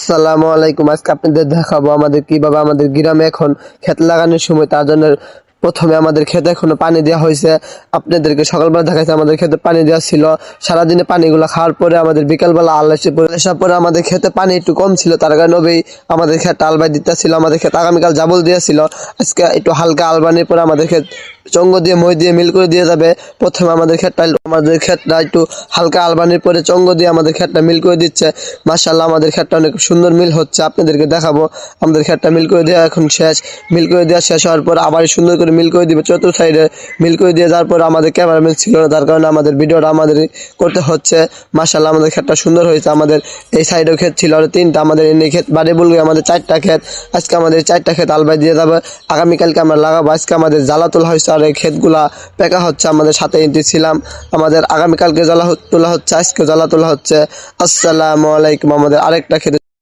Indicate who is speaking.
Speaker 1: আসসালামু আলাইকুম। আজকে আপনাদের দেখাবো আমাদের কিভাবে আমাদের গ্রামে এখন ক্ষেত লাগানোর সময় তার জন্য প্রথমে আমাদের ক্ষেতে এখনো পানি দেওয়া হয়েছে। আপনাদেরকে সকালবেলা দেখাচ্ছে আমাদের ক্ষেতে পানি দেওয়া ছিল। সারাদিনে পানিগুলো খাওয়ার পরে আমাদের বিকালবেলা আসার পরে আমাদের ক্ষেতে পানি একটু কম ছিল, তার কারণে আমাদের ক্ষেত আলবাই দিতে ছিল। আমাদের ক্ষেত আগামীকাল জাবল দিয়েছিল, আজকে একটু হালকা আলবানির পরে আমাদের ক্ষেত চঙ্গ দিয়ে মই দিয়ে মিল করে দিয়ে যাবে। প্রথমে আমাদের ক্ষেতটা একটু হালকা আলবানির পরে চঙ্গ দিয়ে আমাদের ক্ষেতটা মিল করে দিচ্ছে। মাশাআল্লাহ আমাদের ক্ষেতটা অনেক সুন্দর মিল হচ্ছে, আপনাদেরকে দেখাবো। আমাদের ক্ষেতটা মিল করে দেওয়া এখন শেষ। মিল করে দেওয়া শেষ হওয়ার পর আবার সুন্দর করে মিল করে দিবে চতুর্থ সাইডে। মিল করে দিয়ে যাওয়ার পর আমাদের ক্যামেরাম্যান ছিল না, তার কারণে আমাদের ভিডিওটা আমাদের করতে হচ্ছে। মাশাআল্লাহ আমাদের ক্ষেতটা সুন্দর হয়েছে। আমাদের এই সাইডেও ক্ষেত ছিল আর তিনটা, আমাদের এনে ক্ষেত বাড়ি বলবে আমাদের 4টা ক্ষেত। আজকে আমাদের 4টা ক্ষেত আলবাই দিয়ে যাবে, আগামীকালকে আমরা লাগাবো। আজকে আমাদের জ্বালা তোলা হয়েছে আর এই ক্ষেতগুলা পেকা হচ্ছে। আমাদের সাথে ছিলাম, আমাদের আগামীকালকে জ্বালা তোলা হচ্ছে, আজকে জ্বালা তোলা হচ্ছে। আসসালামু আলাইকুম। আমাদের আরেকটা ক্ষেত